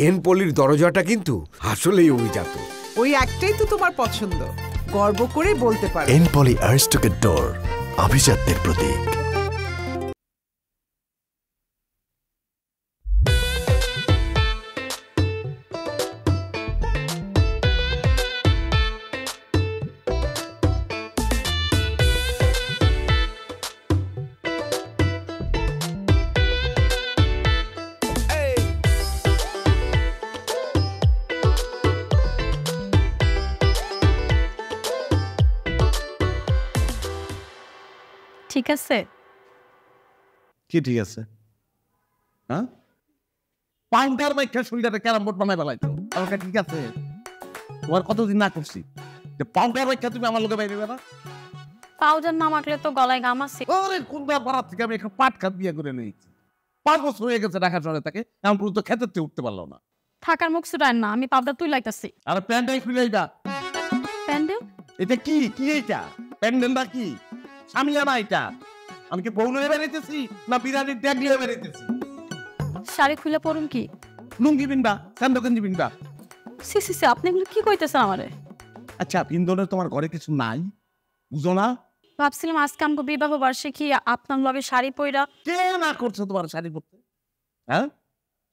N পলির দরজাটা কিন্তু আসলেই অভিজাত। ওই একটাই তো তোমার পছন্দ, গর্ব করে বলতে পারো। এন পলি আরিস্টকের ডোর, আভিজাত্যের প্রতীক। ঠিক আছে? কি ঠিক আছে? হ্যাঁ, পাউডার মাইখা শরীরটাকে ক্যারাম বোর্ড বানাই বেলাইতো। আমাকে ঠিক আছে? তোমার কতদিন না করছি যে পাউডার মাইখা তুমি আমার লোকে বাইরে বেড়া? পাউডার না মাখলে তো গলায় গাম আছে। ওরে কোনবার বারাত থেকে আমি একটা পাট খাত বিয়ে করে নিয়েছি। 5 বছর হয়ে গেছে ঢাকা শহরে থাকে, এমন পর্যন্ত খেতে উঠতে পারলো না। থাকার মুখ সুটায় না, আমি পাউডার তুই লাইতাছি। আর প্যান্ডেল খুলে এইটা প্যান্ডেল? এটা কি কি এইটা? প্যান্ডেল না কি সামিয়া না এটা? আমি কি বউ নিয়ে বেড়াইতেছি না বিরানির ট্যাগ নিয়ে বেড়াইতেছি? শাড়ি খুলে পড়ুন কি? লুঙ্গি বিনবা, স্যান্ডো বিনবা। সি সি সি, আপনি এগুলো কি কইতেছেন আমারে? আচ্ছা, বিন্দনের তোমার ঘরে কিছু নাই, বুঝো না? ভাবছিলাম আজকে আমাকে বিবাহ বার্ষিকী, আপনার লগে শাড়ি পইরা। কে না করছো তোমার শাড়ি পরতে? হ্যাঁ,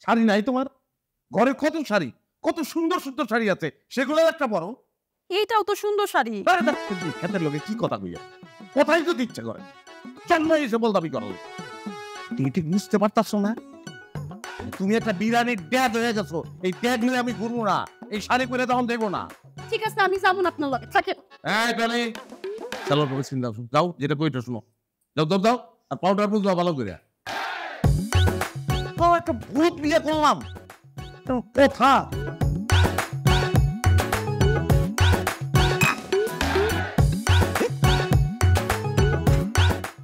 শাড়ি নাই তোমার ঘরে? কত শাড়ি, কত সুন্দর সুন্দর শাড়ি আছে, সেগুলো একটা বড়। এইটাও তো সুন্দর শাড়ি। খেতের লোকে কি কথা কইয়া, কোথায় যদি ইচ্ছা করে কেন এসে বল দাবি করো? তুমি ঠিক বুঝতে পারতাছো না? তুমি একটা বিরানির ড্যাড হয়ে গেছো। এই ড্যাড নিয়ে আমি ঘুরবো না, এই শাড়ি পরে তখন দেখবো না। ঠিক আছে, আমি যাবো না আপনার লগে, থাকে। চলো চিন্তা যাও, যেটা কইটা শুনো, যাও দাও দাও। আর পাউডার বুঝবা ভালো করে। একটা ভূত বিয়ে করলাম কথা।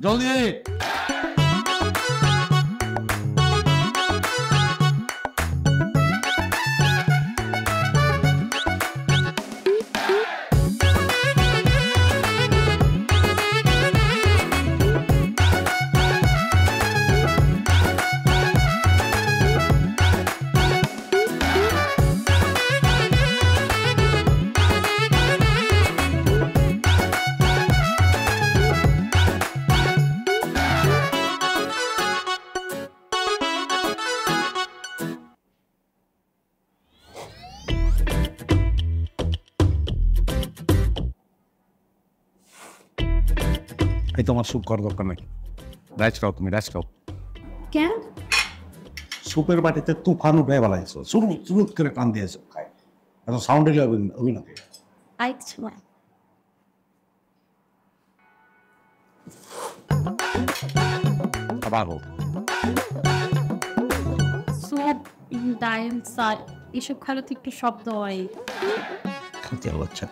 জলদি এই তোমার স্যুপ করার দরকার নেই, রাইস খাও, তুমি রাইস খাও। কেন? স্যুপের বাটিতে তুফান উঠে বেলাইছো, চুরুত চুরুত করে কান দিয়েছো, খায় এত সাউন্ড এলে হবে না। আচ্ছা, আবার স্যুপ, ডাল, সাল এসব খেলে তো একটু শব্দ হয়। খেতে হচ্ছে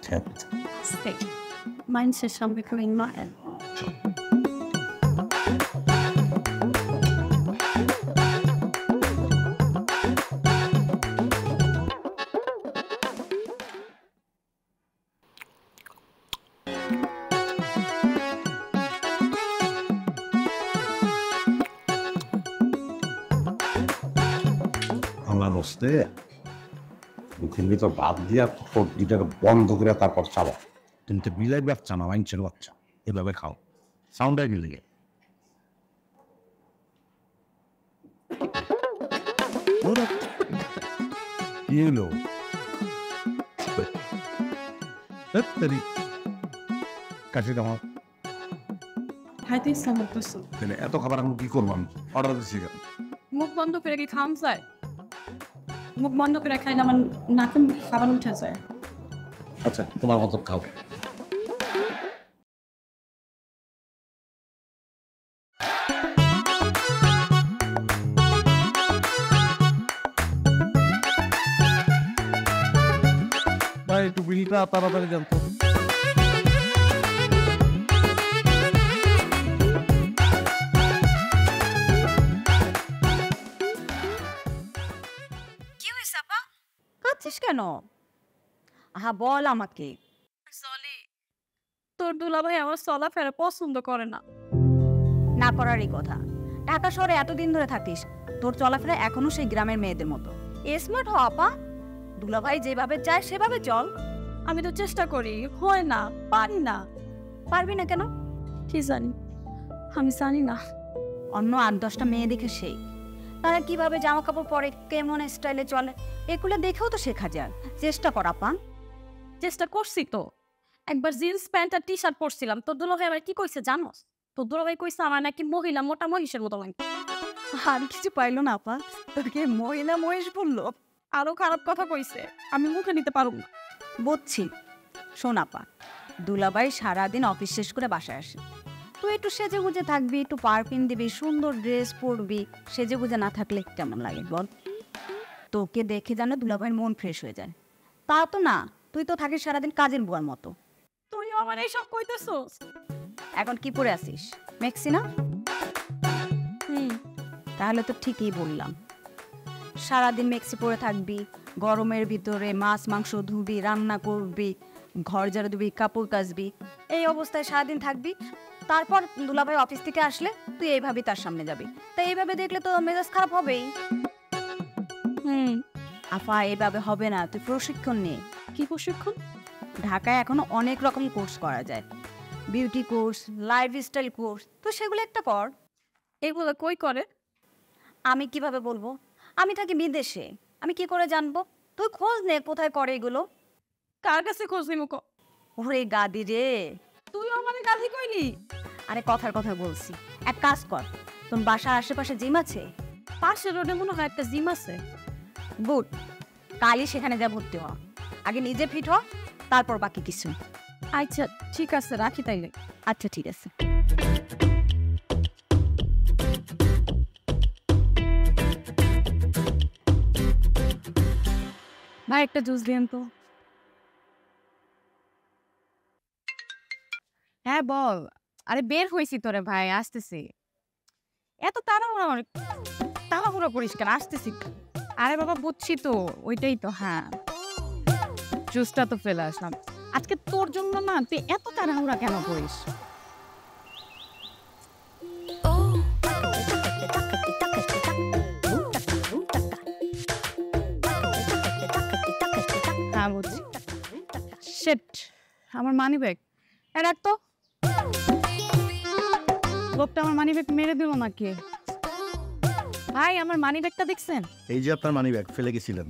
মানুষের সামনে করে না। আমার বসতে মুখের ভিতর ভাত দিয়া দুইটাকে বন্ধ করে তারপর চাবা। তুমি তো বিলের বাচ্চা না, মাইনছের বাচ্চা, এভাবে খাও, সাউন্ডাই মিলে গে। কি হলো? কাশি দাও। খাইতে ইচ্ছা করতেছে। এত খাবার আমি কি করবো? আমি অর্ডার দিচ্ছি কেন? মুখ বন্ধ করে কি খাম যায়? মুখ বন্ধ করে খাইলে আমার নাকে খাবার উঠে যায়। আচ্ছা, তোমার মতো খাও। ভাই একটু বিলটা তাড়াতাড়ি জানতো। কাঁদছিস কেন? আহা বল আমাকে। চলে, তোর দুলাভাই আমার চলাফেরা পছন্দ করে না। না করারই কথা। ঢাকা শহরে এতদিন ধরে থাকিস, তোর চলাফেরা এখনো সেই গ্রামের মেয়েদের মতো। স্মার্ট হ আপা, দুলাভাই যেভাবে চায় সেভাবে চল। আমি তো চেষ্টা করি, হয় না, পারি না। পারবি না কেন? কি জানি, আমি জানি না। অন্য 8-10টা মেয়ে দেখে সেই তারা কিভাবে জামা কাপড় পরে, কেমন স্টাইলে চলে, এগুলো দেখেও তো শেখা যায়। চেষ্টা কর আপা। চেষ্টা করছি তো। একবার জিন্স প্যান্ট আর টি শার্ট পরছিলাম, তোর দুলাভাই আমার কি কইছে জানোস? তোর দুলাভাই কইছে আমার নাকি মহিলা মোটা মহিষের মতো লাগে। আর কিছু পাইলো না আপা, তোকে মহিলা মহেশ বললো? আরো খারাপ কথা কইছে, আমি মুখে নিতে পারব না। বুঝছি। শোন আপা, দুলাভাই সারাদিন অফিস শেষ করে বাসায় আসে, তুই একটু সেজে গুজে থাকবি, একটু পারফিউম দিবি, সুন্দর ড্রেস পরবি। সেজে গুজে না থাকলে কেমন লাগে বল? তোকে দেখে যেন দুলাভাইয়ের মন ফ্রেশ হয়ে যায়। তা তো না, তুই তো থাকিস সারাদিন কাজের বুয়ার মতো। তুই আমার এইসব কইতেছস? এখন কি পরে আসিস? মেক্সি না? তাহলে তো ঠিকই বললাম। সারাদিন মেক্সি পরে থাকবি, গরমের ভিতরে মাছ মাংস ধুবি, রান্না করবি, ঘর ঝাড়ু দিবি, কাপড় কাচবি, এই অবস্থায় সারাদিন থাকবি। তারপর দুলাভাই অফিস থেকে আসলে তুই এইভাবেই তার সামনে যাবি। তাই এইভাবে দেখলে তো মেজাজ খারাপ হবেই। আফা, এইভাবে হবে না, তুই প্রশিক্ষণ নে। কি প্রশিক্ষণ? ঢাকায় এখনো অনেক রকম কোর্স করা যায়, বিউটি কোর্স, লাইফস্টাইল কোর্স, তো সেগুলো একটা কর। এগুলো কই করে? আমি কিভাবে বলবো? আমি থাকি বিদেশে, আমি কি করে জানবো? তুই খোঁজ নে কোথায় করে এগুলো। কার কাছে খোঁজ নিমু? ওরে গাদি রে, তুই আমার কাছে কইলি? আরে কথার কথা বলছি। এক কাজ কর, তোর বাসার আশেপাশে জিম আছে? পাশের রোডে মনে হয় একটা জিম আছে। গুড, কালই সেখানে যা ভর্তি হ। আগে নিজে ফিট হ, তারপর বাকি কিছু। আচ্ছা ঠিক আছে, রাখি তাইলে। আচ্ছা ঠিক আছে। ভাই একটা জুস দিন তো। হ্যাঁ বল। আরে বের হয়েছি তোরে ভাই, আসতেছি। এত তাড়াহুড়ো করিস কেন? আসতেছি। আরে বাবা বুঝছি তো, ওইটাই তো। হ্যাঁ, জুসটা তো ফেলে আসলাম। আজকে তোর জন্য না, তুই এত তাড়াহুড়া কেন করিস? হ্যাঁ বুঝছি। শিট, আমার মানি ব্যাগ রাখ তো। লোকটা আমার মানি ব্যাগ মেরে দিল নাকি? ভাই আমার মানি ব্যাগটা দেখছেন? এই যে আপনার মানি ব্যাগ ফেলে গেছিলেন,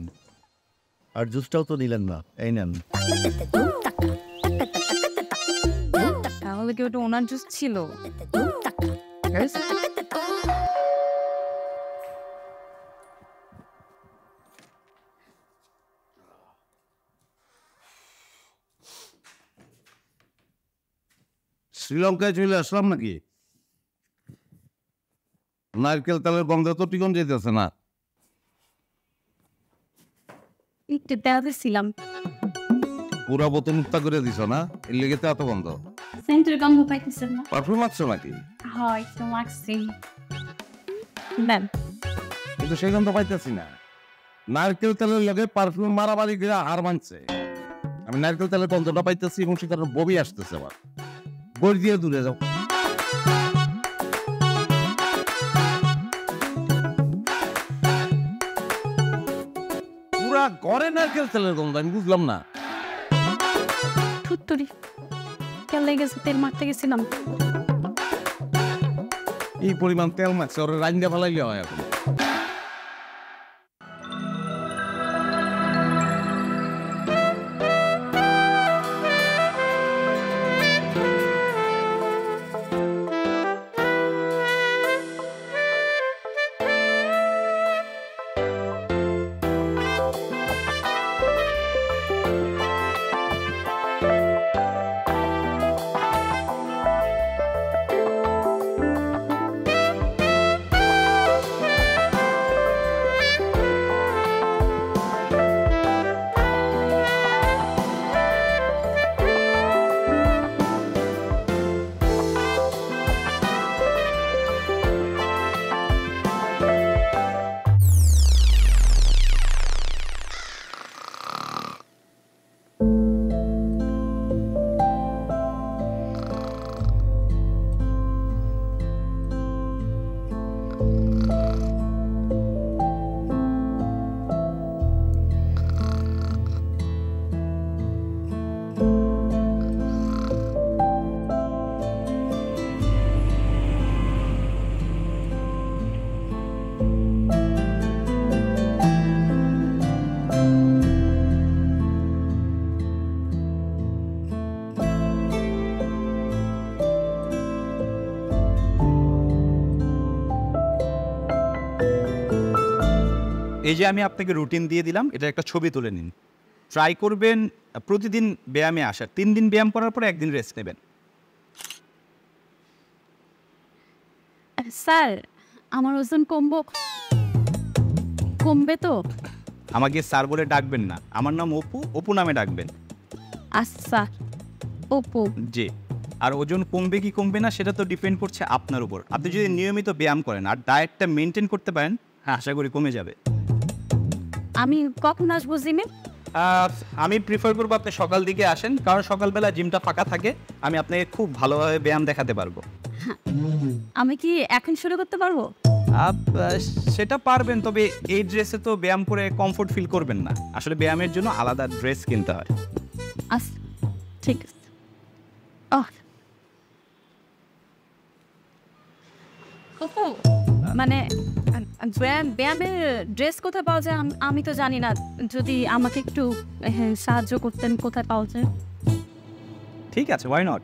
আর জুসটাও তো নিলেন না, এই নেন। তাহলে কি ওটা ওনার জুস ছিল? শ্রীলঙ্কায় চলে আসলাম নাকি? নারকেল তেলের গন্ধ তো টিকন যেতেছে না। একটু দেওয়াতেছিলাম। পুরা বোতল মুক্তা করে দিছ না, এর লেগে তো এত গন্ধ। সেন্টের গন্ধ পাইতেছেন না? পারফিউম মাখছো নাকি? হয় তো মাখছি। দেন। কিন্তু সেই গন্ধ পাইতেছি না। নারকেল তেলের লগে পারফিউম মারামারি করে হার মানছে। আমি নারকেল তেলের গন্ধটা পাইতেছি এবং সেখানে ববি আসতেছে। আবার বই দিয়ে দূরে যাও। পুরা ঘরে নারকেল তেলের গন্ধ, আমি বুঝলাম না। থুত্তুরি কেন লেগেছে? তেল মারতে গেছিলাম। এই পরিমাণ তেল মাখছে, ওরা রান্না ফেলাইলে হয় এখন। এই যে আমি আপনাকে রুটিন দিয়ে দিলাম, এটা একটা ছবি তুলে নিন। ট্রাই করবেন প্রতিদিন ব্যায়ামে আসার। 3 দিন ব্যায়াম করার পরে 1 দিন রেস্ট নেবেন। স্যার আমার ওজন কমবে তো? আমাকে স্যার বলে ডাকবেন না, আমার নাম অপু, অপু নামে ডাকবেন। আচ্ছা অপু। জি। আর ওজন কমবে কি কমবে না সেটা তো ডিপেন্ড করছে আপনার উপর। আপনি যদি নিয়মিত ব্যায়াম করেন আর ডায়েটটা মেনটেন করতে পারেন, হ্যাঁ আশা করি কমে যাবে। আমি কখন আসবো জিমে? আমি প্রিফার করবো আপনি সকাল দিকে আসেন, কারণ সকালবেলা জিমটা ফাঁকা থাকে, আমি আপনাকে খুব ভালোভাবে ব্যায়াম দেখাতে পারবো। আমি কি এখন শুরু করতে পারবো? সেটা পারবেন, তবে এই ড্রেসে তো ব্যায়াম করে কমফোর্ট ফিল করবেন না। আসলে ব্যায়ামের জন্য আলাদা ড্রেস কিনতে হয়। আচ্ছা ঠিক আছে। অপু মানে ব্যায়ামের ড্রেস কোথায় পাওয়া যায় আমি তো জানি না, যদি আমাকে একটু সাহায্য করতেন কোথায় পাওয়া যায়। ঠিক আছে, ওয়াই নট।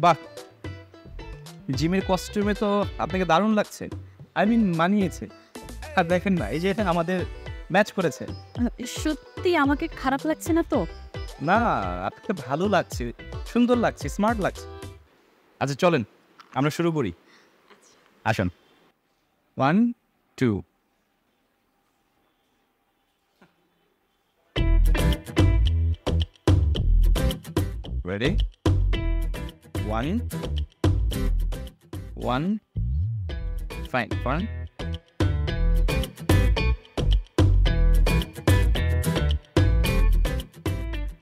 বাহ, জিমের কস্টিউমে তো আপনাকে দারুণ লাগছে। আই মিন মানিয়েছে। আর দেখেন না, এই যে এটা আমাদের ম্যাচ করেছে। সত্যি আমাকে খারাপ লাগছে না তো? না, আপনাকে ভালো লাগছে, সুন্দর লাগছে, স্মার্ট লাগছে। আচ্ছা চলেন আমরা শুরু করি। আসুন, 1 2 Ready? 1 1 Fine, fine.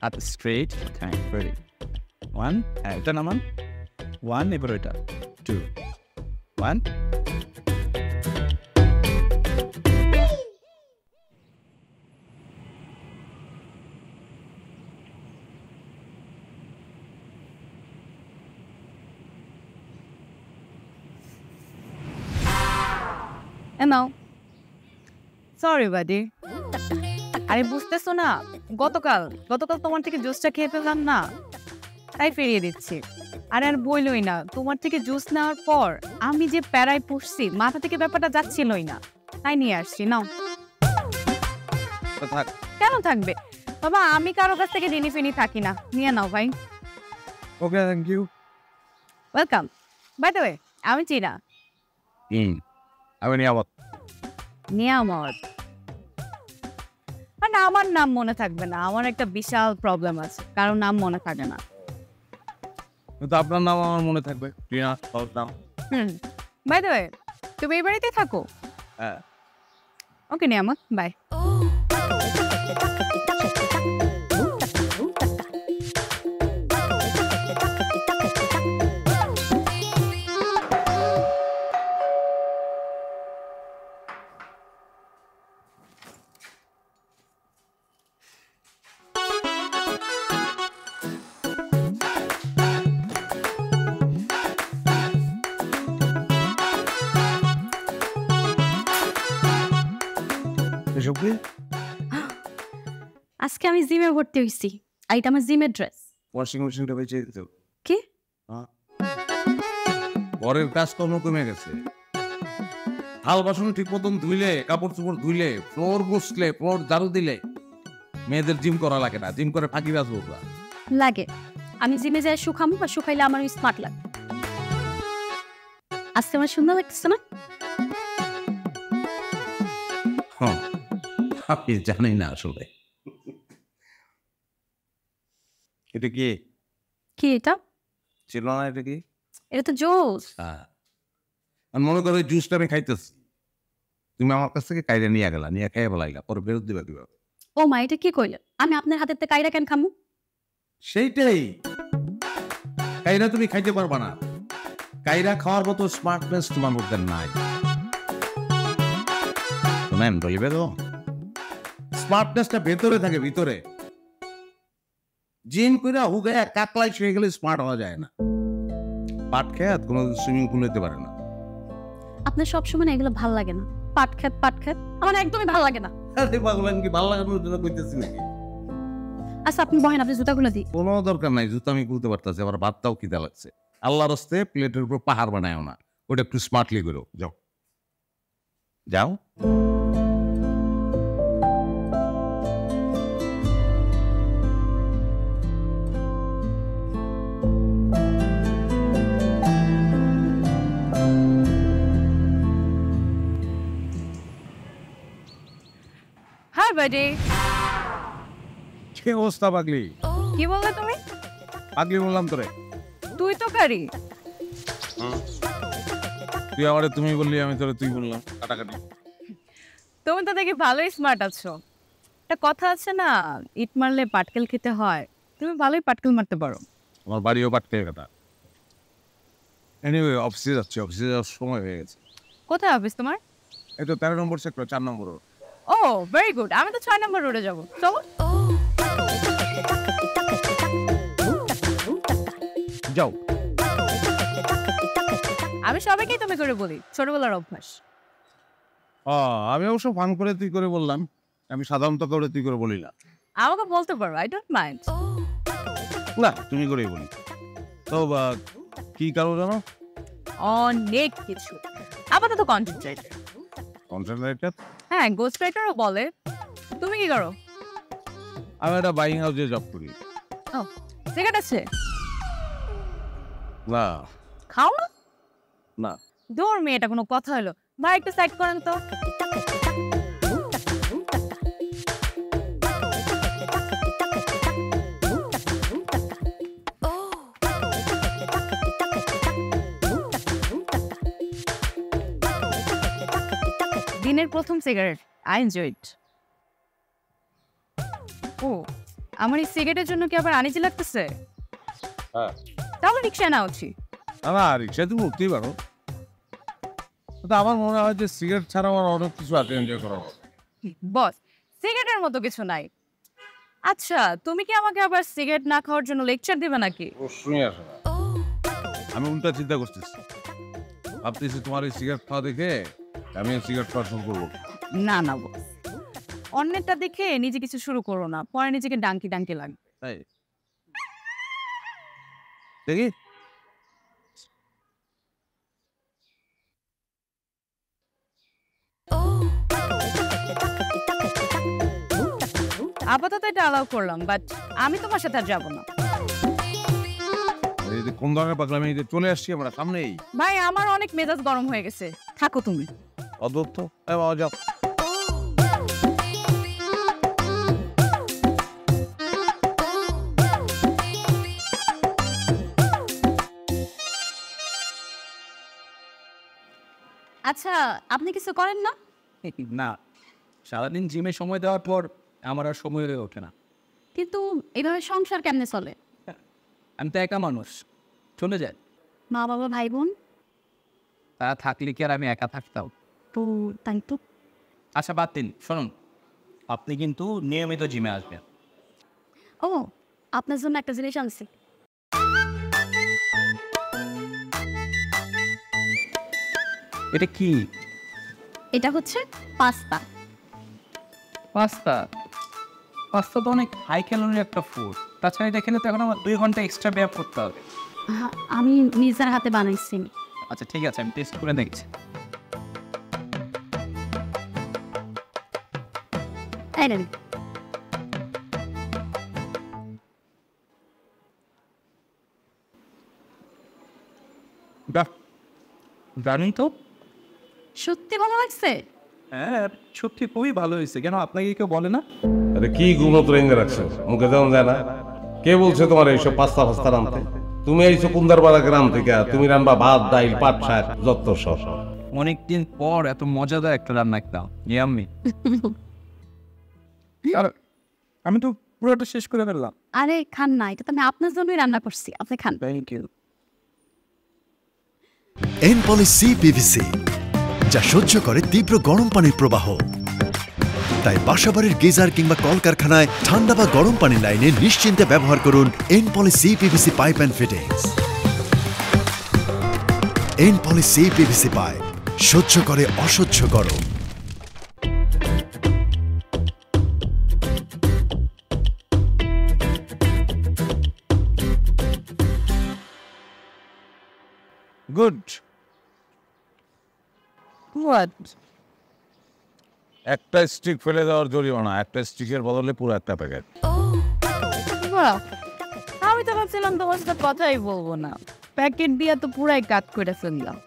Up straight, time, ready. 1, এটা নামান। 1, এবার এটা 2 1 নাও। সরি বাডি। আরে বুঝতেছো না, গতকাল তোমার থেকে জুসটা খেয়ে ফেললাম না, তাই ফিরিয়ে দিচ্ছি। আর বইলই না, তোমার থেকে জুস নেওয়ার পর আমি যে প্যারায় পড়ছি, মাথা থেকে ব্যাপারটা যাচ্ছিলই না, তাই নিয়ে আসছি। নাও। কেন থাকবে বাবা, আমি কারো কাছ থেকে ঋণী ফিনি থাকি না। নিয়ে নাও ভাই। Okay, thank you. Welcome. By the way, আমি চিনা। আমি নিয়ামত। নিয়ামত? মানে আমার নাম মনে থাকবে না? আমার একটা বিশাল প্রবলেম আছে, কারণ নাম মনে থাকে না। কিন্তু আপনার নাম আমার মনে থাকবে। বাই দ্য ওয়ে, তুমি এই বাড়িতে থাকো? হ্যাঁ। ওকে নিয়ামত, বাই। আজকে আমি জিমে ভর্তি হয়েছি, আর এটা আমার জিমের ড্রেস। ওয়াশিং মেশিনটা বেঁচে দিতে। কি? ঘরের কাজকর্ম কমে গেছে। থাল বাসন ঠিক মতন ধুইলে, কাপড় চোপড় ধুইলে, ফ্লোর মুছলে, ফ্লোর ঝাড়ু দিলে, মেয়েদের জিম করা লাগে না। জিম করে ফাঁকি বাজবো লাগে। আমি জিমে যাই শুকামো, বা শুকাইলে আমার স্মার্ট লাগে। আজকে আমার সুন্দর লাগতেছে না? হ্যাঁ, আপনি জানি না আসলে। এটা কি? কি এটা? ছিল না এটা কি? এটা তো জুস। আমি মনে করো জুসটা আমি খাইতেছি, তুমি আমার কাছ থেকে কাইরা নিয়ে গেলা, নিয়ে খাইয়া বলাইলা, পরে ফেরত দিবা কিভাবে? ও মা, এটা কি কইলেন? আমি আপনার হাতের থেকে কাইরা কেন খামু? সেইটাই, কাইরা তুমি খাইতে পারবা না। কাইরা খাওয়ার মতো স্মার্টনেস তোমার মধ্যে নাই। শোনেন, বলবে তো স্মার্টনেসটা ভেতরে থাকে, ভিতরে। জিম করে হুগায় কাকলাই শুয়ে গেলে স্মার্ট হওয়া যায় না। পাট খেয়ে কোনো সুইমিং পুল হতে পারে না। আপনার সবসময় এগুলো ভাল লাগে না? পাট খেত আমার একদমই ভাল লাগে না। আরে পাগল, আমি কি ভালো লাগানোর জন্য কইতেছি নাকি? আচ্ছা আপনি বহেন, আপনি জুতাগুলো দিই। কোনো দরকার নাই, জুতো আমি খুলতে পারতেছি, আবার ভাতটাও খিদা লাগছে। আল্লাহর রাস্তে প্লেটের উপর পাহাড় বানায় না, ওটা একটু স্মার্টলি করো। যাও যাও। হাই বাডি, কি অবস্থা পাগলি? কি বললে তুমি? পাগলি বললাম তোরে। তুই তো কারি। তুই আমারে তুমি বললি, আমি তোরে তুই বললাম, কাটাকাটি। তুমি তো দেখি ভালোই স্মার্ট আছো। একটা কথা আছে না, ইট মারলে পাটকেল খেতে হয়, তুমি ভালোই পাটকেল মারতে পারো। আমার বাড়িও পাটকে কাটা। এনিওয়ে, অফিসে যাচ্ছি, অফিসে যাওয়ার সময় হয়ে গেছে। কোথায় অফিস তোমার? এই তো 13 নম্বর সেক্টর, 4 নম্বর রোড। ও ভেরি গুড, আমি তো 6 নম্বর রোডে যাবো, চলো। যাও। আমি সবাইকেই তুমি করে বলি, ছোটবেলার অভ্যাস। আমি অবশ্য ফান করে তুই করে বললাম, আমি সাধারণত করে তুই করে বলি না। আমাকে বলতে পারো, আই ডোন্ট মাইন্ড। না, তুমি করেই বলি। তো কি কারণ জানো? অনেক কিছু, আপাতত কন্টেন্ট রাইটার। Content writer? হ্যাঁ, গোস্ট রাইটারও বলে। তুমি কি করো? আমি একটা বাইং হাউসে জব করি। ও, সিগারেট আছে? না। খাও না? না। দূর মেয়ে, এটা কোনো কথা হলো? ভাই একটু সাইড করেন তো। দিনের প্রথম সিগারেট, আই এনজয় ইট। ও, আমার এই সিগারেটের জন্য কি আবার আনিজি লাগতেছে? হ্যাঁ। তাহলে রিক্সা না উচিত। না, রিক্সায় তুমি উঠতেই পারো। তো আমার মনে হয় যে সিগারেট ছাড়া আমার অনেক কিছু আছে এনজয় করার। বস, সিগারেটের মতো কিছু নাই। আচ্ছা, তুমি কি আমাকে আবার সিগারেট না খাওয়ার জন্য লেকচার দিবে নাকি? প্রশ্নই আসে না। আমি উল্টা চিন্তা করতেছি, ভাবতেছি তোমার এই সিগারেট খাওয়া দেখে আমি সিগারেট খাওয়া শুরু করবো। না না বস, অন্যেরটা দেখে নিজে কিছু শুরু করো না, পরে নিজেকে ডাঙ্কি ডাঙ্কি লাগবে। তাই দেখি। আপাতত এটা অ্যালাউ করলাম, বাট আমি তোমার সাথে আর যাবো না। কোন ধরনের পাগলামি? চলে আসছি আমরা সামনেই। ভাই, আমার অনেক মেজাজ গরম হয়ে গেছে, থাকো তুমি। অদ্ভুত। যাও। আচ্ছা, আপনি কিছু করেন না? না, সারাদিন জিমে সময় দেওয়ার পর আমার আর সময় হয়ে ওঠে না। কিন্তু এইভাবে সংসার কেমনে চলে? আমি তো একা মানুষ, চলে যায়। মা বাবা ভাই বোন? তারা থাকলে কি আর আমি একা থাকতাম? তো তাই তো। আচ্ছা বাদ দিন, শুনুন, আপনি কিন্তু নিয়মিত জিমে আসবেন। ও, আপনার জন্য একটা জিনিস আনছি। এটা কি? এটা হচ্ছে পাস্তা। পাস্তা? পাস্তা তো অনেক হাই ক্যালোরি একটা ফুড। তাছাড়া এটা খেলে তো এখন আমার 2 ঘন্টা এক্সট্রা ব্যায়াম করতে হবে। আমি নিজের হাতে বানাইছি। আচ্ছা ঠিক আছে, আমি টেস্ট করে দেখছি। এই নেন। বাহ, জানি তো। সত্যি ভালো লাগছে? হ্যাঁ, সত্যি খুবই ভালো হয়েছে। কেন, আপনাকে কেউ বলে না? আরে কি গুলো রেঙ্গে রাখছো, মুখে দেওয়া যায় না? কে বলছে তোমার এইসব পাস্তা ফাস্তা রানতে? তুমি এইসব কুন্দারপাড়া গ্রাম থেকে তুমি রান্না ভাত ডাইল পাট শাক যত সব। অনেকদিন পর এত মজাদার একটা রান্না খেলাম, ইয়াম্মি। আমি তো পুরোটা শেষ করে ফেললাম। আরে খান না, এটা তো আমি আপনার জন্যই রান্না করছি, আপনি খান। Thank you. এনপলি সিপিভিসি, যা সহ্য করে তীব্র গরম পানির প্রবাহ। তাই বাসাবাড়ির গিজার কিংবা কলকারখানায় ঠান্ডা বা গরম পানির লাইনে নিশ্চিন্তে ব্যবহার করুন এনপলি সিপিভিসি পাইপ অ্যান্ড ফিটিংস। এনপলি সিপিভিসি পাইপ সহ্য করে অসহ্য গরম। গুড। হোয়াট? একটা স্টিক ফেলে দেওয়ার জরিমানা, একটা স্টিকের বদলে পুরো একটা প্যাকেট। আমি তো ভাবছিলাম তোমার সাথে কথাই বলবো না, প্যাকেট দিয়ে তো পুরাই কাট করে ফেললাম।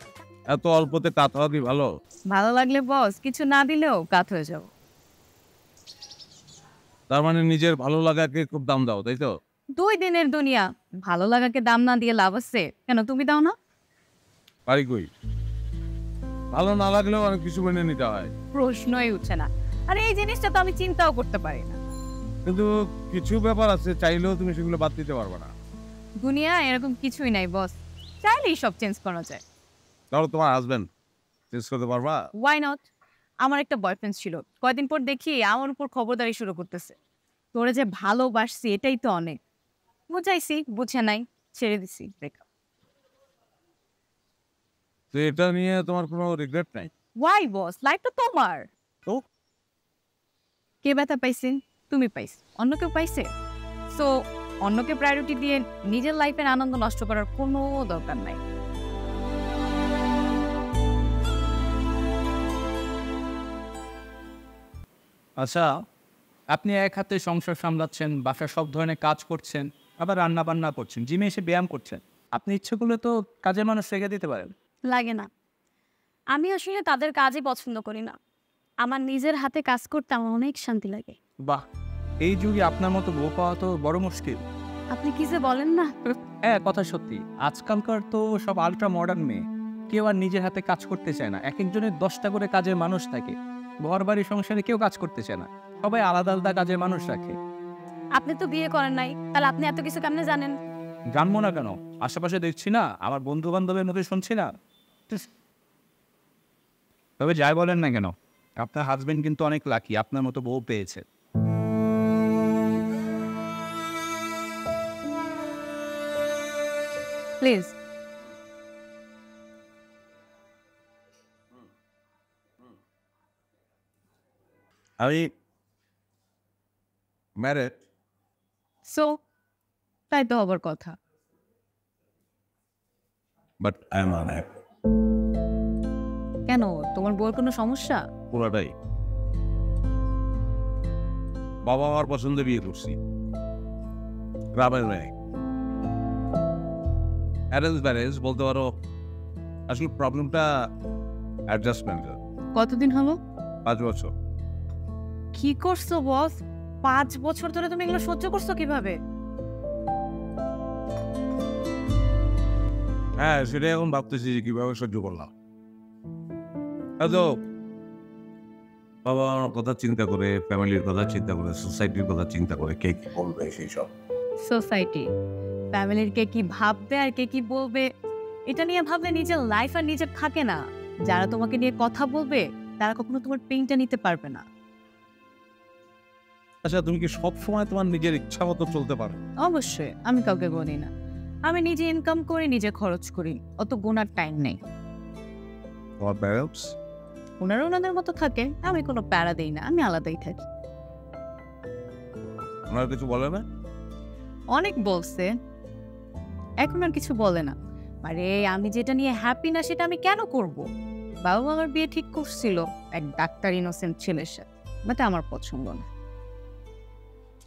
এত অল্পতে কাত হওয়া কি ভালো? ভালো লাগলে বস, কিছু না দিলেও কাট হয়ে যাও। তার মানে নিজের ভালো লাগাকে খুব দাম দাও, তাই তো? 2 দিনের দুনিয়া, ভালো লাগাকে দাম না দিয়ে লাভ আছে কেন? তুমি দাও না? পারি কই, ভালো না লাগলেও অনেক কিছু মেনে নিতে হয়। প্রশ্নই উঠছে না। আর এই জিনিসটা তো আমি চিন্তাও করতে পারি না। কিন্তু কিছু ব্যাপার আছে চাইলেও তুমি সেগুলো বাদ দিতে পারবে না। দুনিয়া এরকম কিছুই নাই বস, চাইলেই সব চেঞ্জ করা যায়। ধরো তোমার হাজবেন্ড, চেঞ্জ করতে পারবা? Why not? আমার একটা বয়ফ্রেন্ড ছিল, কয়দিন পর দেখি আমার উপর খবরদারি শুরু করতেছে। তোরে যে ভালোবাসছি এটাই তো অনেক। বুঝাইছি, বুঝে নাই, ছেড়ে দিছি, ব্রেকআপ। তো এটা নিয়ে তোমার কোনো রিগ্রেট নাই? ওয়াই বস, লাইফ তো তোমার। তো কে ব্যথা পাইছে? তুমি পাইছো, অন্য কেউ পাইছে? সো অন্যকে প্রায়োরিটি দিয়ে নিজের লাইফের আনন্দ নষ্ট করার কোনো দরকার নাই। আচ্ছা, আপনি এক হাতে সংসার সামলাচ্ছেন, বাসার সব ধরনের কাজ করছেন, আবার রান্না বান্না করছেন, জিমে এসে ব্যায়াম করছেন। আপনি ইচ্ছে করলে তো কাজের মানুষ রেখে দিতে পারেন। লাগে না, আমি আসলে তাদের কাজই পছন্দ করি না। আমার নিজের হাতে কাজ করতে আমার অনেক শান্তি লাগে। বাহ, এই যুগে আপনার মতো বউ পাওয়া তো বড় মুশকিল। আপনি কি যে বলেন না। হ্যাঁ, কথা সত্যি। আজকালকার তো সব আল্ট্রা মডার্ন মেয়ে, কেউ আর নিজের হাতে কাজ করতে চায় না। এক একজনের 10টা করে কাজের মানুষ থাকে। ঘর বাড়ি সংসারে কেউ কাজ করতে চায় না, সবাই আলাদা আলাদা কাজের মানুষ রাখে। আপনি তো বিয়ে করেন নাই, তাহলে আপনি এত কিছু কেমনে জানেন? জানবো না কেন? আশেপাশে দেখছি না, আমার বন্ধু বান্ধবের মধ্যে শুনছি না। তবে যাই বলেন না কেন, আপনার হাজবেন্ড কিন্তু অনেক লাকি, আপনার মতো বউ পেয়েছে। প্লিজ। আমি ম্যারেড। সো তাই তো হবার কথা। But I am unhappy. কেন, তোমার বউর কোনো সমস্যা? পুরাটাই। বাবা আমার পছন্দে বিয়ে করছি, গ্রামের মেয়ে। অ্যারেঞ্জ ম্যারেজ বলতে পারো। আসলে প্রবলেমটা অ্যাডজাস্টমেন্টের। কতদিন হলো? 5 বছর। কি করছো বস? 5 বছর ধরে তুমি এগুলো সহ্য করছো কিভাবে? হ্যাঁ, সেটাই এখন ভাবতেছি যে কিভাবে সহ্য করলাম। হয়তো বাবা আমার কথা চিন্তা করে, ফ্যামিলির কথা চিন্তা করে, সোসাইটির কথা চিন্তা করে, কে কি বলবে সেই সব। সোসাইটি, ফ্যামিলির কে কি ভাববে আর কে কি বলবে, এটা নিয়ে ভাবলে নিজের লাইফ আর নিজের থাকে না। যারা তোমাকে নিয়ে কথা বলবে তারা কখনো তোমার পেইনটা নিতে পারবে না। আচ্ছা, তুমি কি সব সময় তোমার নিজের ইচ্ছা মতো চলতে পারো? অবশ্যই, আমি কাউকে বলি না। আমি নিজে ইনকাম করি, নিজে খরচ করি, অত গোনার টাইম নেই। তোমার প্যারেন্টস? ওনারা ওনাদের মতো থাকে, আমি কোনো প্যারা দেই না, আমি আলাদাই থাকি। ওনারা কিছু বলে না? অনেক বলছে, এখন আর কিছু বলে না। আরে আমি যেটা নিয়ে হ্যাপি না সেটা আমি কেন করব? বাবা আমার বিয়ে ঠিক করছিল এক ডাক্তার ইনোসেন্ট ছেলের সাথে, বাট আমার পছন্দ না।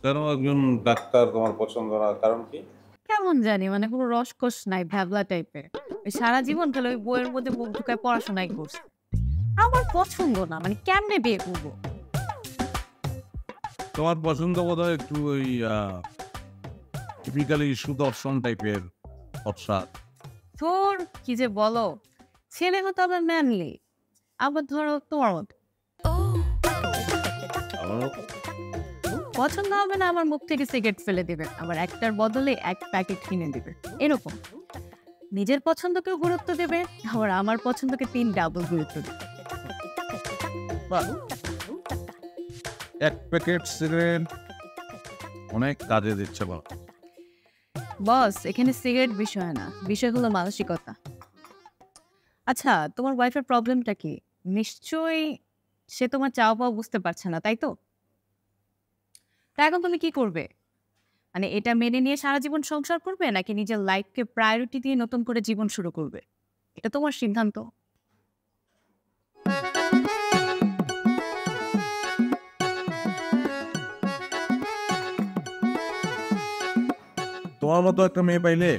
কেন একজন ডাক্তার তোমার পছন্দ না? কারণ কি? কেমন জানি, মানে কোনো রসকস নাই, ভ্যাবলা টাইপের। সারা জীবন তাহলে ওই বইয়ের মধ্যে মুখ ঢুকায় পড়াশোনাই করছে। আমার পছন্দ না, মানে কেমনে বিয়ে করবো? তোমার পছন্দ বোধহয় একটু ওই টিপিক্যালি সুদর্শন টাইপের অপসাদ। তোর কি যে বলো, ছেলে হতো আবার ম্যানলি, আবার ধরো তোমার মতো। পছন্দ হবে না, আমার মুখ থেকে সিগারেট ফেলে দিবে, আবার একটার বদলে 1 প্যাকেট কিনে দিবে, এরকম। নিজের পছন্দকেও গুরুত্ব দেবে, আবার আমার পছন্দকে 3 ডাবল গুরুত্ব দেবে। 1 প্যাকেট সিগারেট অনেক কাজে দিচ্ছে বল। বস, এখানে সিগারেট বিষয় না, বিষয় হলো মানসিকতা। আচ্ছা, তোমার ওয়াইফের প্রবলেমটা কি? নিশ্চয়ই সে তোমার চাওয়া পাওয়া বুঝতে পারছে না, তাই তো? তা এখন তুমি কি করবে? মানে এটা মেনে নিয়ে সারা জীবন সংসার করবে, নাকি নিজের লাইফকে প্রায়োরিটি দিয়ে নতুন করে জীবন শুরু করবে? এটা তোমার সিদ্ধান্ত। তোমার মতো একটা মেয়ে পাইলে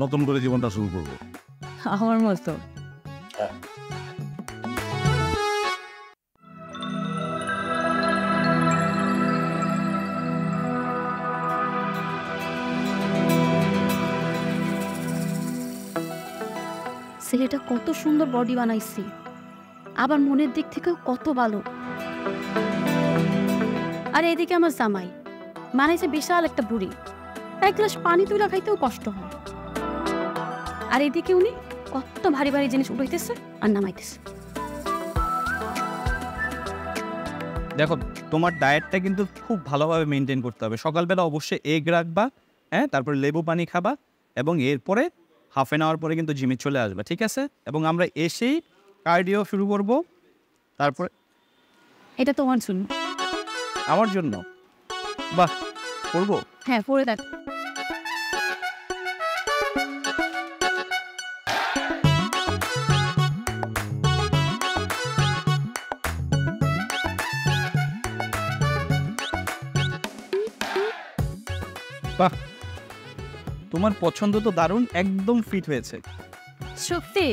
নতুন করে জীবনটা শুরু করবো। আমার মতো। ছেলেটা কত সুন্দর বডি বানাইছে, আবার মনের দিক থেকেও কত ভালো। আর এদিকে আমার জামাই মানাইছে বিশাল একটা বুড়ি, এক গ্লাস পানি তুলা খাইতেও কষ্ট হয়। আর এদিকে উনি কত ভারী ভারী জিনিস উঠাইতেছে আর নামাইতেছে। দেখো তোমার ডায়েটটা কিন্তু খুব ভালোভাবে মেনটেন করতে হবে। সকালবেলা অবশ্যই এগ রাখবা, হ্যাঁ, তারপর লেবু পানি খাবা, এবং এরপরে হাফ অ্যান আওয়ার পরে কিন্তু জিমে চলে আসবে, ঠিক আছে? এবং আমরা এসেই কার্ডিও শুরু করব। তারপরে এটা তোমার জন্য। আমার জন্য? বাহ, করবো। হ্যাঁ, পরে দেখ। বাহ, তোমার পছন্দ তো দারুণ, একদম ফিট হয়েছে। সত্যি?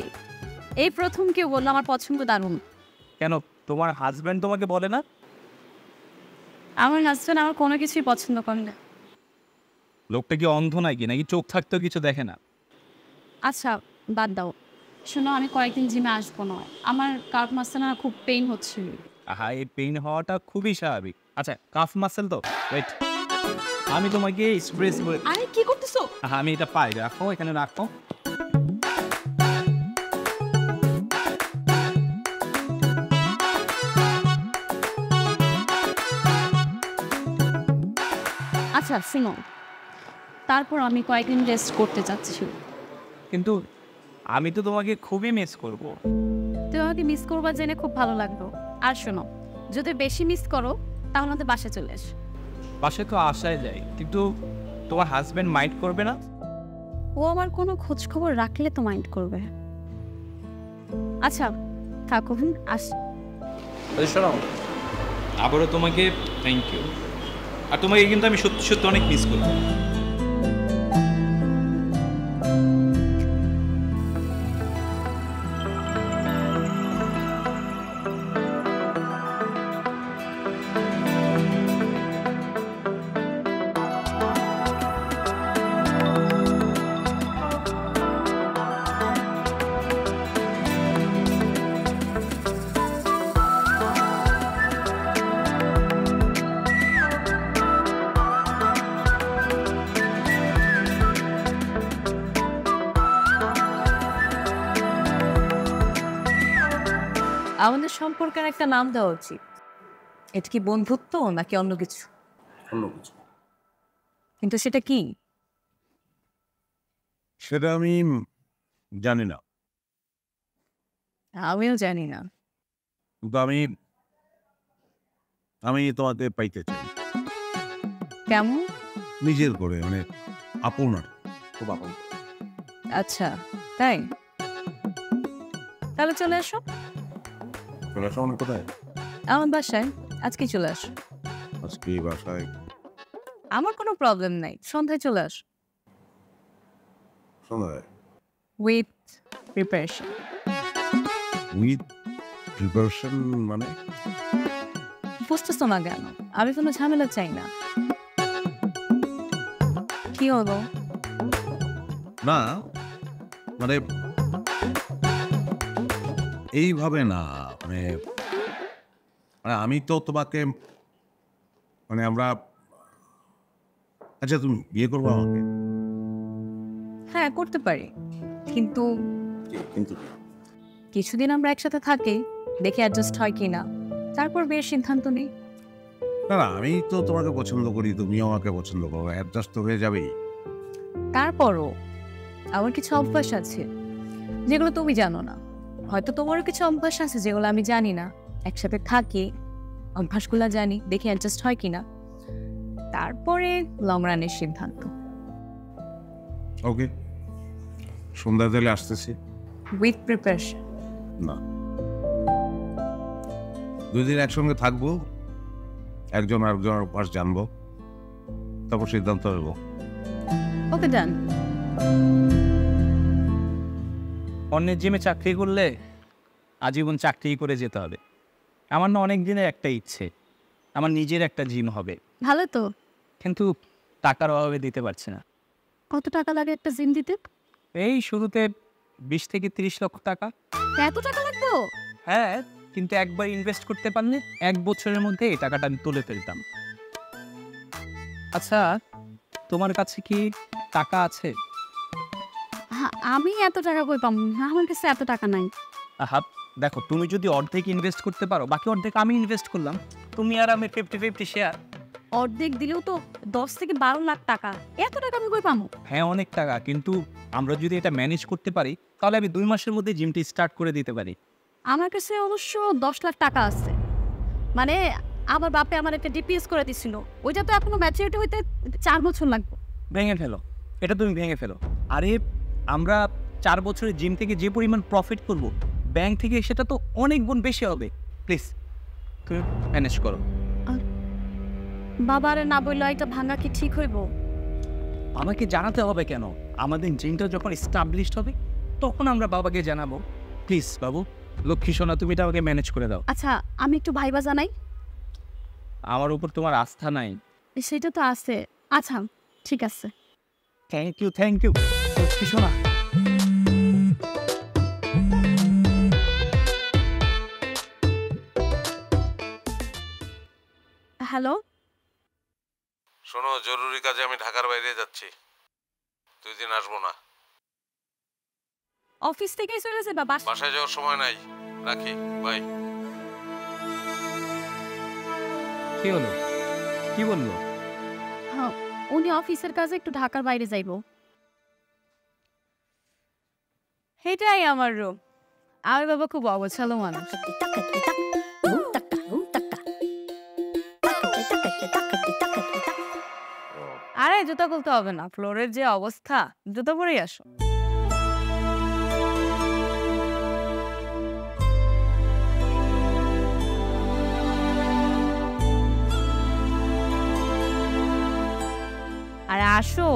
এই প্রথম কেউ বললো আমার পছন্দ দারুণ। কেন, তোমার হাজব্যান্ড তোমাকে বলে না? আমার হাজব্যান্ড আমার কোনো কিছুই পছন্দ করে না। লোকটা কি অন্ধ নাকি চোখ থাকতেও কিছু দেখে না? আচ্ছা বাদ দাও, শোনো আমি কয়েকদিন জিমে আসবো না, আমার কাফ মাসে না খুব পেইন হচ্ছে। আহা, এই পেইন হওয়াটা খুবই স্বাভাবিক। আচ্ছা, কাফ মাসেল তো, ওয়েট, আমি তোমাকে স্প্রেস করে। আরে কি করতেছো? আহা, আমি এটা পাই, রাখো এখানে, রাখো। আচ্ছা শুনো, তারপর আমি কয়েকদিন রেস্ট করতে চাচ্ছি। কিন্তু আমি তো তোমাকে খুবই মিস করব। তুমি আমাকে মিস করবা জেনে খুব ভালো লাগলো। আর শোনো, যদি বেশি মিস করো তাহলে আমাদের বাসায় চলে এস। বাসায় তো আসায় যাই, কিন্তু তোমার হাজব্যান্ড মাইন্ড করবে না? ও আমার কোনো খোঁজ খবর রাখলে তো মাইন্ড করবে। আচ্ছা থাকো, আস। শোনো, আবারও তোমাকে থ্যাংক ইউ। আর তোমাকে কিন্তু আমি সত্যি সত্যি অনেক মিস করব। আমাদের সম্পর্কের একটা নাম দেওয়া উচিত। এটা কি বন্ধুত্ব নাকি অন্য কিছু? অন্য কিছু। কিন্তু সেটা কি? সেটা আমি জানি না। আমিও জানি না। কিন্তু আমি তোমাকে পাইতে চাই। কেমন? নিজের করে, মানে আপনার খুব আপন। আচ্ছা তাই, তাহলে চলে আসো। চলে আসো মানে কোথায়? আমার বাসায় আজকে চলে আসো। আজকে বাসায়? আমার কোনো প্রবলেম নাই, সন্ধ্যায় চলে আসো। সন্ধ্যায়? With preparation. উইথ প্রিপারেশন মানে? বুঝতেছো না কেন? আমি কোনো ঝামেলা চাই না। কি হলো? না মানে এইভাবে না, মানে আমি তো তোমাকে, মানে আমরা, আচ্ছা তুমি বিয়ে করবো আমাকে? হ্যাঁ করতে পারি, কিন্তু কিন্তু কিছুদিন আমরা একসাথে থাকি, দেখে অ্যাডজাস্ট হয় কিনা, তারপর বিয়ের সিদ্ধান্ত নেই। না না, আমি তো তোমাকে পছন্দ করি, তুমিও আমাকে পছন্দ করো, অ্যাডজাস্ট তো হয়ে যাবেই। তারপরও আমার কিছু অভ্যাস আছে যেগুলো তুমি জানো না, হয়তো তোমারও কিছু অভ্যাস আছে যেগুলো আমি জানি না। একসাথে থাকি, অভ্যাসগুলো জানি, দেখে অ্যাডজাস্ট হয় কিনা, তারপরে লং রানের সিদ্ধান্ত। ওকে, সন্ধ্যা দিলে আসতেছি। With preparation. না, 2 দিন একসঙ্গে থাকবো, একজন আরেকজনের অভ্যাস জানবো, তারপর সিদ্ধান্ত নেবো। ওকে ডান। অন্যের জিমে চাকরি করলে আজীবন চাকরি করে যেতে হবে। আমার না অনেক দিনের একটা ইচ্ছে, আমার নিজের একটা জিম হবে, ভালো তো। কিন্তু টাকার অভাবে দিতে পারছি না। কত টাকা লাগে একটা জিম দিতে? এই শুরুতে 20 থেকে 30 লক্ষ টাকা। এত টাকা লাগবে? হ্যাঁ, কিন্তু একবার ইনভেস্ট করতে পারলে 1 বছরের মধ্যে এই টাকাটা আমি তুলে ফেলতাম। আচ্ছা, তোমার কাছে কি টাকা আছে? আমি এত টাকা কই পাবো? আমার কাছে এত টাকা নাই। আহা, দেখো, তুমি যদি অর্ধেক ইনভেস্ট করতে পারো, বাকি অর্ধেক আমি ইনভেস্ট করলাম, তুমি আর আমি 50-50 শেয়ার। অর্ধেক দিলেও তো 10 থেকে 12 লাখ টাকা। এত টাকা আমি কই পাবো? হ্যাঁ, অনেক টাকা, কিন্তু আমরা যদি এটা ম্যানেজ করতে পারি তাহলে আমি 2 মাসের মধ্যে জিমটি স্টার্ট করে দিতে পারি। আমার কাছে অবশ্য 10 লাখ টাকা আছে। মানে আমার বাপে আমার একটা ডিপিএস করে দিছিল, ওইটা তো এখনো ম্যাচুরিটি হইতে 4 বছর লাগবে। ভেঙে ফেলো, এটা তুমি ভেঙে ফেলো। আরে আমরা 4 বছরে জিম থেকে যে পরিমাণ প্রফিট করব, ব্যাংক থেকে সেটা তো অনেক গুণ বেশি হবে। প্লিজ তুমি ম্যানেজ করো। বাবারে না বললো এটা ভাঙা কি ঠিক হইব? আমাকে জানাতে হবে কেন? আমাদের জিমটা যখন এস্টাবলিশড হবে তখন আমরা বাবাকে জানাবো। প্লিজ বাবু, লক্ষ্মী সোনা, তুমি এটা আমাকে ম্যানেজ করে দাও। আচ্ছা, আমি একটু ভাইবা জানাই। আমার উপর তোমার আস্থা নাই? সেটা তো আছে। আচ্ছা ঠিক আছে। থ্যাংক ইউ, থ্যাংক ইউ লক্ষ্মী সোনা। হ্যালো, শোনো, জরুরি কাজে আমি ঢাকার বাইরে যাচ্ছি, 2 দিন আসবো না। অফিস থেকেই চলে যাবে? বাসায় যাওয়ার সময় নাই, রাখি, বাই। কি হলো? কি বললো? হ্যাঁ, উনি অফিসের কাজে একটু ঢাকার বাইরে যাইব। এটাই আমার রুম। আমার বাবা খুব অগোছালো মানুষ। আরে জুতা খুলতে হবে না, ফ্লোরের যে অবস্থা, জুতা পরেই আসো। আরে আসো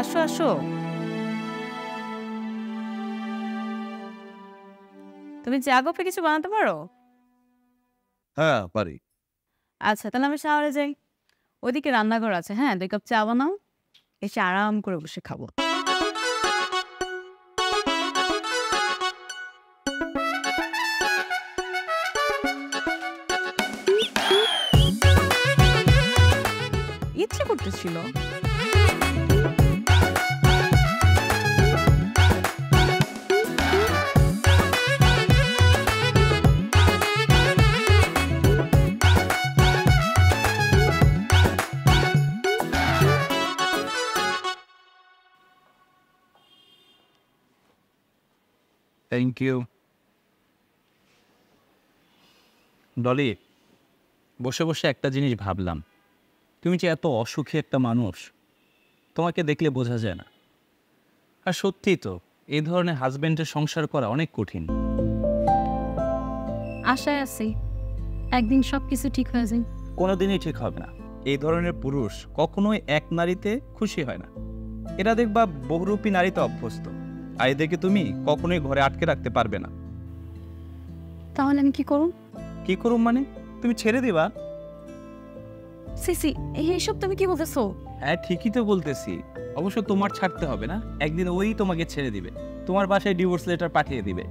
আসো আসো। তুমি চা কফি কিছু বানাতে পারো? হ্যাঁ পারি। আচ্ছা, তাহলে আমি শাওয়ারে যাই। ওইদিকে রান্নাঘর আছে, হ্যাঁ 2 কাপ চা বানাও, এসে আরাম করে বসে খাবো। ইচ্ছে করতেছিল। Thank you. ডলি, বসে বসে একটা জিনিস ভাবলাম, তুমি যে এত অসুখী একটা মানুষ, তোমাকে দেখলে বোঝা যায় না। আর সত্যিই তো, এই ধরনের হাজবেন্ডের সংসার করা অনেক কঠিন। আশায় আছি একদিন সবকিছু ঠিক হয়ে যায়। কোনোদিনই ঠিক হবে না। এই ধরনের পুরুষ কখনোই এক নারীতে খুশি হয় না। এরা দেখবা বহুরূপী নারীতে অভ্যস্ত, আর এদেরকে তুমি কখনোই ঘরে আটকে রাখতে পারবে না। তাহলে আমি কি করুন? কি করুম মানে? তুমি ছেড়ে দিবা? সিসি, এইসব তুমি কি বলতেছো? হ্যাঁ ঠিকই তো বলতেছি। অবশ্য তোমার ছাড়তে হবে না, একদিন ওই তোমাকে ছেড়ে দিবে, তোমার বাসায় ডিভোর্স লেটার পাঠিয়ে দিবে।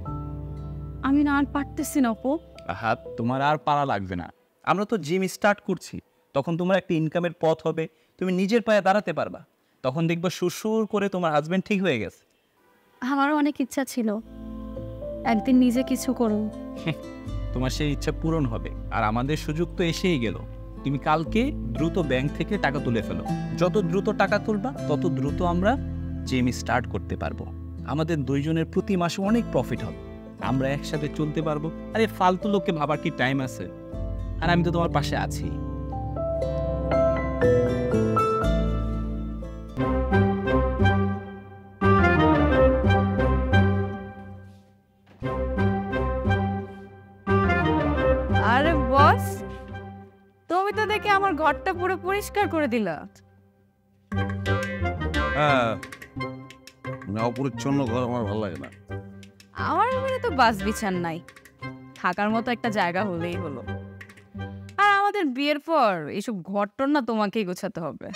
আমি না আর পারতেছি না অপু। আহা, তোমার আর পারা লাগবে না। আমরা তো জিম স্টার্ট করছি, তখন তোমার একটা ইনকামের পথ হবে, তুমি নিজের পায়ে দাঁড়াতে পারবা। তখন দেখবা সুরসুর করে তোমার হাজবেন্ড ঠিক হয়ে গেছে। আমারও অনেক ইচ্ছা ছিল একদিন নিজে কিছু করুন। তোমার সেই ইচ্ছা পূরণ হবে, আর আমাদের সুযোগ তো এসেই গেল। তুমি কালকে দ্রুত ব্যাংক থেকে টাকা তুলে ফেলো। যত দ্রুত টাকা তুলবা তত দ্রুত আমরা জিম স্টার্ট করতে পারবো। আমাদের 2 জনের প্রতি মাসে অনেক প্রফিট হবে, আমরা একসাথে চলতে পারবো। আরে ফালতু লোককে ভাবার কি টাইম আছে? আর আমি তো তোমার পাশে আছি। তো দেখে আমার ঘরটা পুরো পরিষ্কার করে দিলা। হ্যাঁ, অপরিচ্ছন্ন ঘর আমার ভালো লাগে না। আমার রুমে তো বাস বিছান নাই, থাকার মতো একটা জায়গা হলেই হলো। আর আমাদের বিয়ের পর এইসব ঘরটর না তোমাকেই গোছাতে হবে।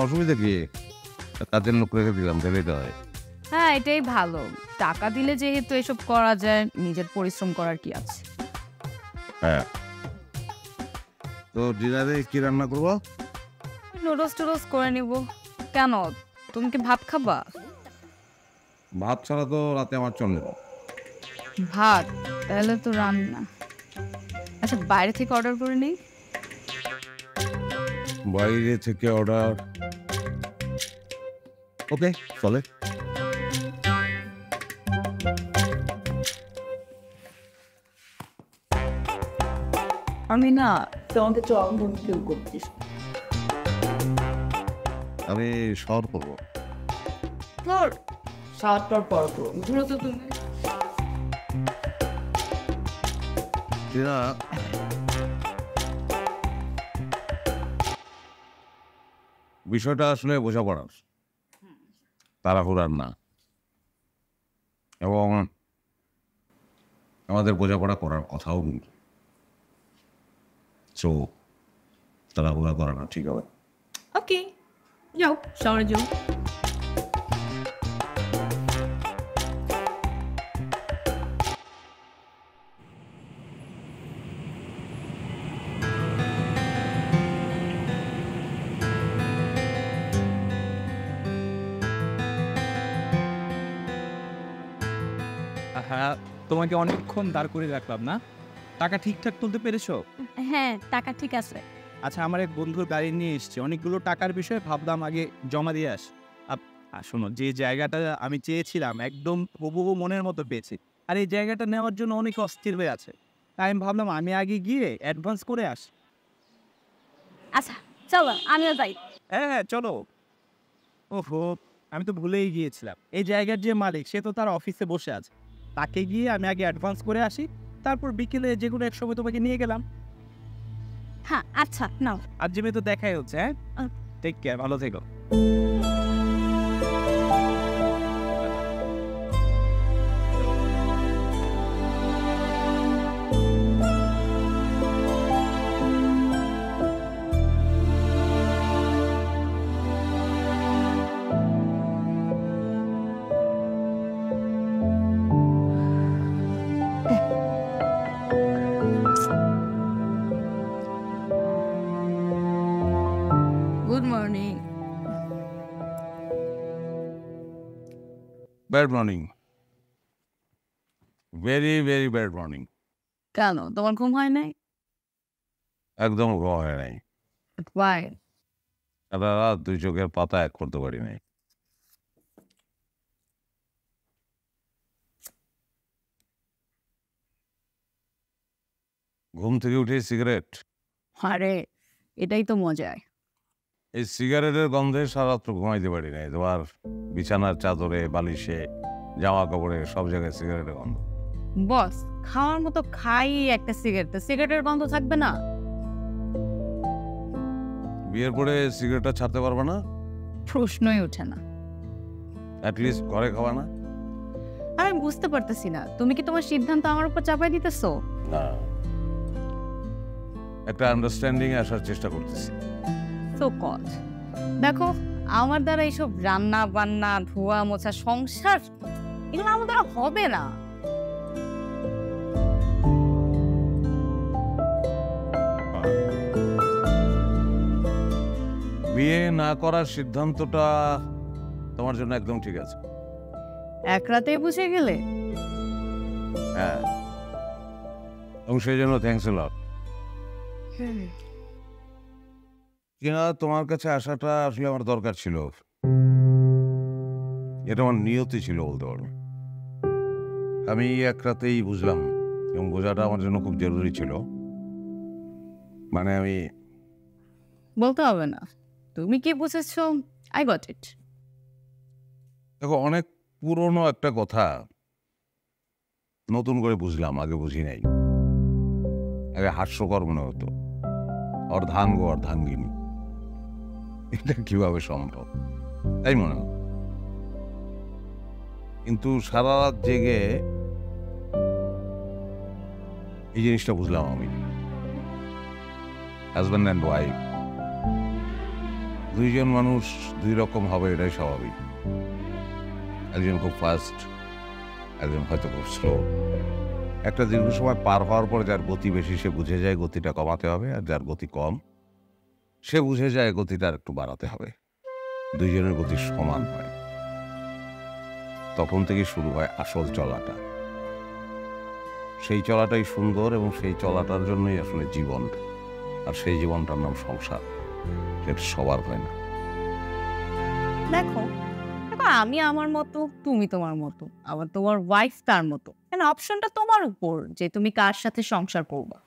অসুবিধা কি, কাজের লোক রেখে দিলাম, তাহলেই তো হয়। হ্যাঁ, এটাই ভালো। টাকা দিলে যেহেতু এসব করা যায়, নিজের পরিশ্রম করার কি আছে। হ্যাঁ, তো ডিনারে কি রান্না করবো? নুডলস টুডলস করে নিব। কেন, তুমি কি ভাত খাবা? ভাত ছাড়া তো রাতে আমার চলে না। ভাত তাহলে তো রান্না। আচ্ছা, বাইরে থেকে অর্ডার করে নিই। বাইরে থেকে অর্ডার, ওকে চলে। আমি না তোমাকে চরম ফিল করছিস। আমি শহর করবো। সাতটার পর ঘুরে তো তুমি বিষয়টা আসলে বোঝাপড়ার, তাড়াহুড়ার না, এবং আমাদের বোঝাপড়া করার কথাও কিন্তু তাড়াহুড়া করা না ঠিক হবে। ওকে, যাও শহরে যাও। হ্যাঁ, তোমাকে অনেকক্ষণ দাঁড় করে রাখলাম না? টাকা ঠিকঠাক তুলতে পেরেছো? হ্যাঁ, টাকা ঠিক আছে। আচ্ছা, আমার এক বন্ধুর গাড়ি নিয়ে এসছে, অনেকগুলো টাকার বিষয়ে ভাবলাম আগে জমা দিয়ে আস। শোনো, যে জায়গাটা আমি চেয়েছিলাম একদম হুবহু মনের মতো পেয়েছি, আর এই জায়গাটা নেওয়ার জন্য অনেক অস্থির হয়ে আছে। তাই আমি ভাবলাম আমি আগে গিয়ে অ্যাডভান্স করে আস। আচ্ছা চলো, আমিও যাই। হ্যাঁ হ্যাঁ চলো। ওহো, আমি তো ভুলেই গিয়েছিলাম, এই জায়গার যে মালিক সে তো তার অফিসে বসে আছে। তাকে গিয়ে আমি আগে অ্যাডভান্স করে আসি, তারপর বিকেলে যে কোনো এক সময় তোমাকে নিয়ে গেলাম। হ্যাঁ আচ্ছা নাও। আর জিমে তো দেখাই হচ্ছে। হ্যাঁ, টেক কেয়ার, ভালো থেকো। Good morning. Bad morning, very very bad morning. কেন, তোমার ঘুম হয় নাই? একদম ঘুম হয় নাই। Why? সারা রাত দুই চোখের পাতা এক করতে পারি নাই। ঘুম থেকে উঠে সিগারেট, আরে এটাই তো মজায়। এই সিগারেটের গন্ধে সারা রাত্র ঘুমাইতে পারি নাই। তোমার বিছানার চাদরে, বালিশে, জামা কাপড়ে সব জায়গায় সিগারেটের গন্ধ। বস, খাওয়ার মতো খাই একটা সিগারেট, সিগারেটের গন্ধ থাকবে না? বিয়ের পরে সিগারেটটা ছাড়তে পারবে না? প্রশ্নই ওঠে না। অ্যাটলিস্ট ঘরে খাওয়া না? আমি বুঝতে পারতেছি না, তুমি কি তোমার সিদ্ধান্ত আমার উপর চাপাই দিতেছো? না, একটা আন্ডারস্ট্যান্ডিং এ আসার চেষ্টা করতেছি। সো কজ, দেখো আমার দ্বারা এইসব রান্না বান্না, ধোয়া মোছা, সংসার, এগুলো আমার দ্বারা হবে না। বিয়ে না করার সিদ্ধান্তটা তোমার জন্য একদম ঠিক আছে। এক রাতেই বুঝে গেলে? হ্যাঁ, এবং সেই জন্য থ্যাঙ্কস এ লট। কিনা তোমার কাছে আসাটা আসলে আমার দরকার ছিল, এটা আমার নিয়তি ছিল বলতে পারো। আমি এক রাতেই বুঝলাম, এবং বোঝাটা আমার জন্য খুব জরুরি ছিল। মানে আমি বলতে হবে না, তুমি কি বুঝেছো, আই গট ইট। দেখো, অনেক পুরনো একটা কথা নতুন করে বুঝলাম, আগে বুঝি নাই। আগে হাস্যকর মনে হতো, অর্ধাঙ্গ অর্ধাঙ্গিনী, এটা কিভাবে সম্ভব তাই মনে হতো। কিন্তু সারা রাত জেগে এই জিনিসটা বুঝলাম আমি, হাজব্যান্ড অ্যান্ড ওয়াইফ দুইজন মানুষ দুই রকম হবে, এটাই স্বাভাবিক। একজন খুব ফাস্ট, একজন হয়তো খুব স্লো। একটা দীর্ঘ সময় পার হওয়ার পর যার গতি বেশি সে বুঝে যায় গতিটা কমাতে হবে, আর যার গতি কম সে বুঝে যায় গতিটা একটু বাড়াতে হবে। দুইজনের গতি সমান হয়, তখন থেকে শুরু হয় আসল চলাটা। সেই চলাটাই সুন্দর এবং সেই চলাটার জন্যই আসলে জীবন, আর সেই জীবনটার নাম সংসার। এটা সবার হয় না। দেখো আমি আমার মতো, তুমি তোমার মতো, আবার তোমার ওয়াইফ তার মতো। কেন অপশনটা তোমার উপর যে তুমি কার সাথে সংসার করবা।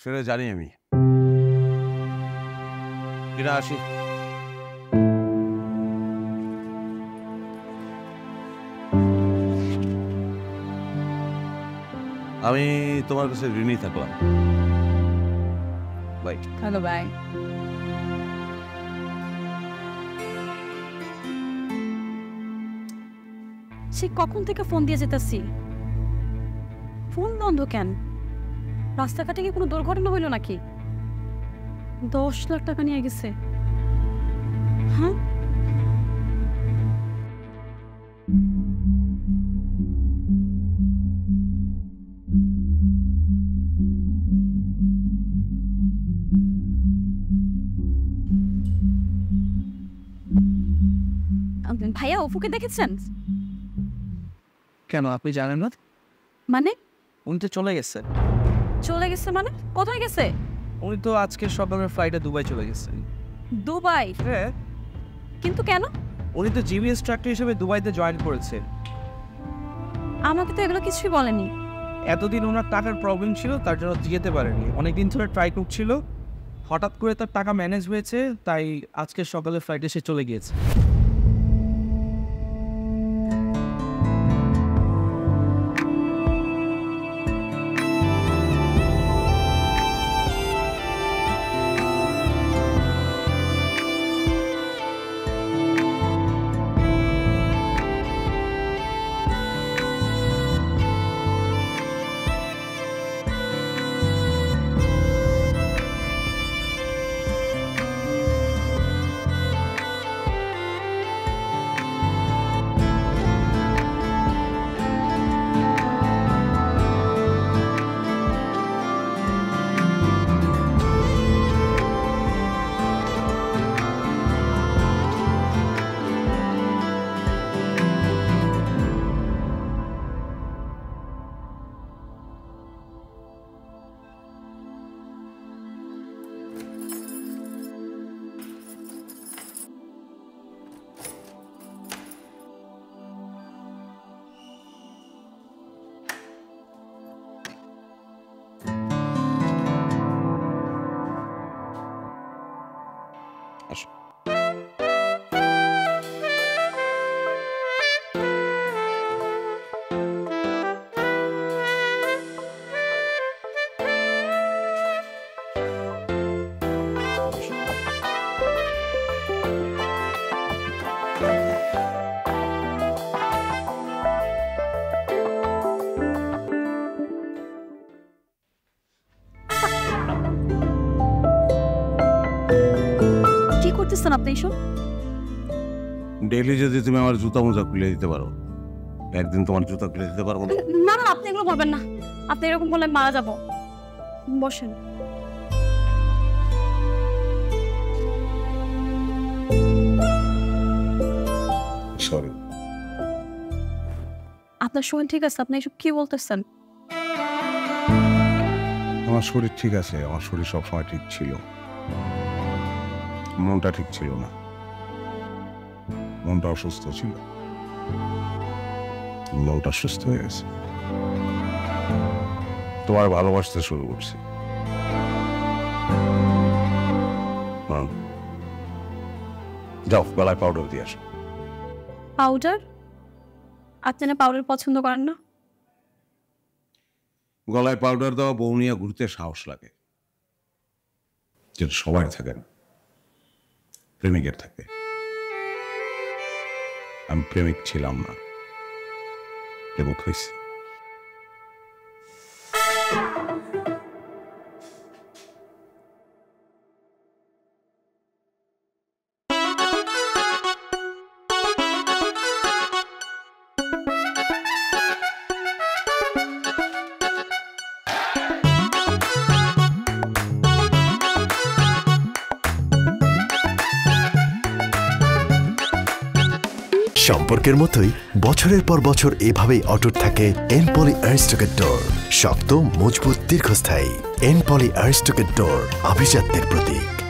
সেটা জানি আমি। কিনা আসি। আমি তোমার কাছে ঋণী থাকলাম। বাই। Hello, by. সে কখন থেকে ফোন দিয়ে যেতেছি, ফোন বন্ধ কেন? রাস্তাঘাটে কি কোনো দুর্ঘটনা হইল নাকি? 10 লাখ টাকা নিয়ে গেছে। হ্যাঁ, ভাইয়া অপুকে দেখেছেন? কেন, আপনি জানেন না? মানে উনি তো চলে গেছে। চলে গেছে মানে? কোথায় গেছে? উনি তো আজকে সকালের ফ্লাইটে দুবাই চলে গেছেন। দুবাই? হ্যাঁ। কিন্তু কেন? উনি তো জিবি ইনস্ট্রাক্টর হিসেবে দুবাইতে জয়েন করেছে। আমাকে তো এগুলো কিছুই বলেনি। এতদিন ওনার টাকার প্রবলেম ছিল, তার জন্য যেতে পারেনি। অনেকদিন ধরে ট্রাই করছিল, হঠাৎ করে তার টাকা ম্যানেজ হয়েছে, তাই আজকে সকালে ফ্লাইটে সে চলে গিয়েছে। করতেছেন আপনি এসব? ডেইলি যদি তুমি আমার জুতা মোজা খুলে দিতে পারো, একদিন তোমার জুতা খুলে দিতে পারবো না? না না, আপনি এগুলো বলবেন না। আপনি এরকম বললে মারা যাব। বসেন। সরি। আপনার শরীর ঠিক আছে? আপনি এসব কি বলতেছেন? আমার শরীর ঠিক আছে, আমার শরীর সবসময় ঠিক ছিল, মনটা ঠিক ছিল না। মনটা অসুস্থ ছিল, মনটা সুস্থ হয়ে গেছে। তোমার ভালোবাসতে শুরু করছি। যাও গলায় পাউডার দিয়ে আসো। পাউডার? আপনি না পাউডার পছন্দ করেন না? গলায় পাউডার দেওয়া বউ নিয়ে ঘুরতে সাহস লাগে, যেটা সবার থাকে না, প্রেমিকের থাকে। আমি প্রেমিক ছিলাম না, প্রেমিক হয়েছি। সম্পর্কের মতোই বছরের পর বছর এভাবেই অটুট থাকে এনপলি আরিস্টোকেট ডোর। শক্ত, মজবুত, দীর্ঘস্থায়ী। এনপলি আরিস্টোকেট ডোর, আভিজাত্যের প্রতীক।